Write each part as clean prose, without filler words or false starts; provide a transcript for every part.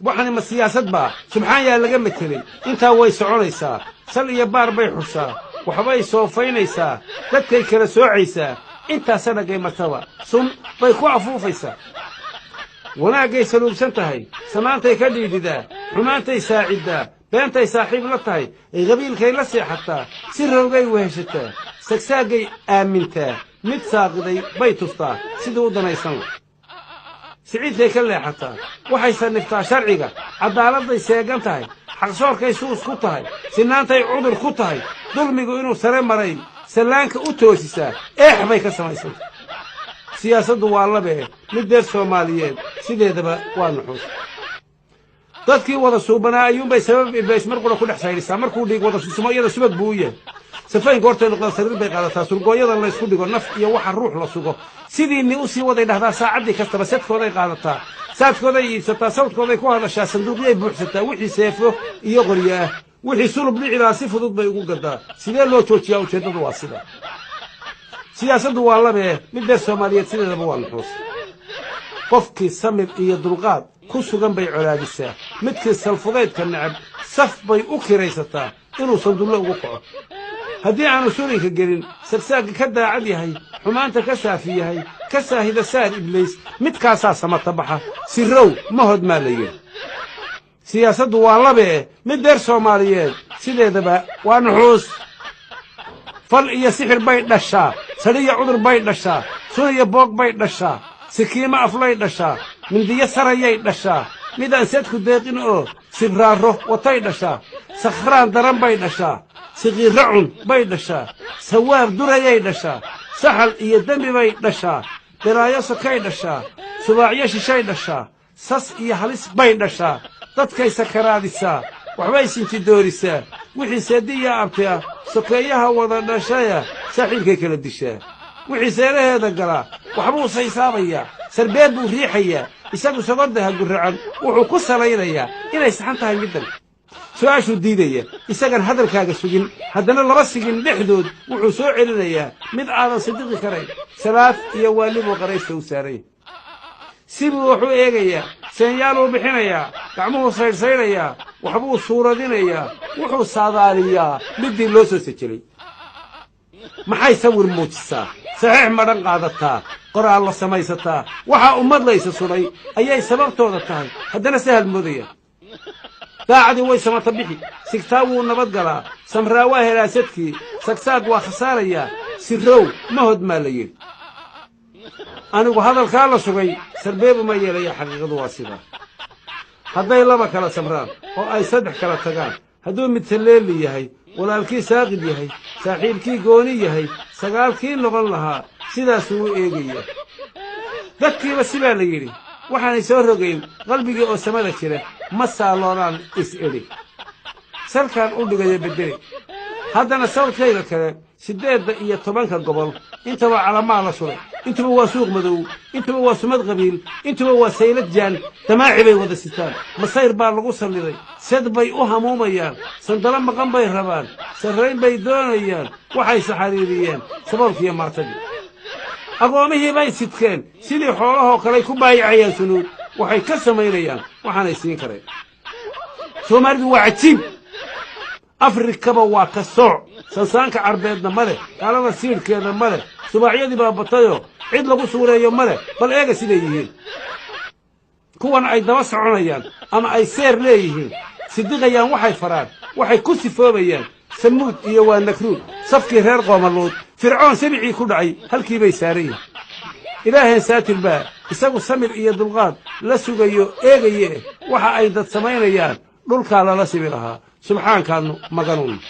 waxani ma siyaasad baa subxaan yaa laga metelay intaa way soconaysaa sal iyo baar bay xushaa waxbay soofaynaysaa dadkay kala soocaysaa intaa sanagay martaba sun bay ku afuufaysaa wanaagay saluubsan tahay samaantay ka dhiididaa xumaantay saacidaa beentay saaxiib la tahay ay qabiilkay la seexataa si rowgay weheshataa sagsaagay aamintaa mid saaqiday bay tustaa sidii u danaysan siciidkay ka leexataa waxay saniftaa sharciga cadaaladday seegan tahay xaqsoorkay suus ku tahay sinaantay cudur ku tahay dulmigu inuu sare maray sallaanka u toosisaa eex bay ka samaysantay siyaasaddu waa labee mid deer soomaaliyeed sideedaba waa nuxuus dadkii wada suubanaa ayuunbay sabab ibays mar qura ku dhex sayrisaa markuu dhiig wada susumo iyada subag buu u yahay safaynka hortay noqdaan sariir bay qaadataa surgooyada laysku dhigo naf iyo waxa ruux la sugo sidiinni u sii waday dhahdaa saacaddii kastaba sadkooday qaadataa saadkooday iibsataa sawdkooday ku hadashaa sanduuqyay buuxsataa wixii seefo iyo qoryo ah wixii sulub dhicidaa si fudud bay ugu gadaa sidee loo joojiyaa ujeeddadu waa sida siyaasaddu waa labee mid deer soomaaliyeed sideedaba waa nuxuus qofkii samir iyo dulqaad ku sugan bay colaadisaa midkii salfudaydka necab saf bay u kiraysataa inuu sandullo ugu kaco haddii aanu sulinka gelin sagsaagga ka daacad yahay xumaanta ka saafi yahay ka saahida saar ibliis midkaasaa samata baxa sirow ma hodmaa la yidhi siyaasaddu waa labee mid deer soomaaliyeed sideedaba waa nuxuus fal iyo sixir bay dhashaa sadhiyo cudur bay dhashaa sun iyo boog bay dhashaa sikiimo aflay dhashaa mindiyo sarayay dhashaa mid aan sadku deeqin oo sibraarro watay dhashaa sakhraan daran bay dhashaa siqiirro cun bay dhashaa sawaab durayay dhashaa saxal iyo dembi bay dhashaa diraayo sokay dhashaa subaacyo shishay dhashaa sas iyo halis bay dhashaa dadkay sakaraadisaa waxbay sintidoorisaa wixii seediya abtiya sokeeyaha wada dhashaya saaxiibkay kala dishaa wixii seeraheeda galaa waxbuu saysaabayaa sarbeeb buu riixayaa isagu sogodaha guracan wuxuu ku salaynayaa inay saxan tahay middan su'aashuu diidaya isagan hadalkaaga sugin haddana laba sigin dhexdood wuxuu soo celinayaa mid aadan sidiqi karayn salaad iyo waalibuu qaraysta u saaray sibuu wuxuu eegayaa seenyaaluu bixinayaa gacmuhuu saydhsaydhayaa waxbuu suuradinayaa wuxuu saadaaliyaa middii loo soo sajelay maxay sawir muujisaa saxiix madhan qaadataa qoraal la samaysataa waxaa ummad laysa sunay ayay sababtooda tahay haddana sahal moodaya daacadii way samata bixi sigtaa wuu nabad galaa samraa waa helaasadkii sagsaag waa khasaarayaa sirow ma hodmaa la yidhi anigu hadalkaa la sugay sarbeebu ma yeelaya xaqiiqadu waa sidaa hadday laba kala samraan oo ay saddex kala tagaan hadduu mid salleeli yahay walaalkii saaqid yahay saaxiibkii gooni yahay sagaalkii noqon lahaa sidaasuu u eegaya dadkiiba sibaa la yidhi waxaanay soo rogayn qalbigii oo samada jira ma saaloonaan is-idhi salkaan u dhigaya beddeli haddana sawdkayga kale 8 iyo 10 gobol intaba calamaa la suray intuba waa suuq madow intuba waa sumad qabiil intuba waa saylad jaan damaaci bay wada sitaan masayr baa lagu salliday sad bay u hamuumayaan sandala maqan bay rabaan sarrayn bay doonayaan waxay saxariiriyeen saboolkiiyo martadii agoomihii bay sidkeen sidii xoolahoo kale ku baayacayaan sunuud waxay ka samaynayaan waxaanay siin kareen soomaalidu waa cajiib afrikaba waa ka sooc sansaanka carbeedna ma leh gaalada siidhkeeda ma leh subaacyadii baa batayoo cid lagu suureeyo ma leh bal eega siday yihiin kuwan ay daba soconayaan ama ay seer leeyihiin sidiqayaan waxay faraan waxay ku sifoobayaan samuud iyo waa nakruud safkii reer qoomaluud fircoon sabicii ku dhacay halkii bay saaran yihiin ilaaheen saatir baa isagu samir iyo dulqaad la sugayo eegaye waxa ay dad samaynayaan dhulkaa lala sibi lahaa subxaankaannu maganuun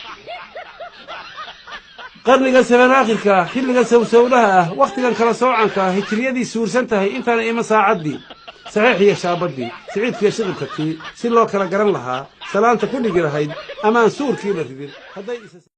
qarnigan sabanaakhirka xilligan sawsawlaha ah wakhtigan kala soocanka hijriyadii suursan tahay intaana ima saacaddii saxiix iyo shaabaddii siciidkiiyo shiqibkatii si loo kala garan lahaa salaanta ku dhigi lahayd amaan suurkii la ridin hadday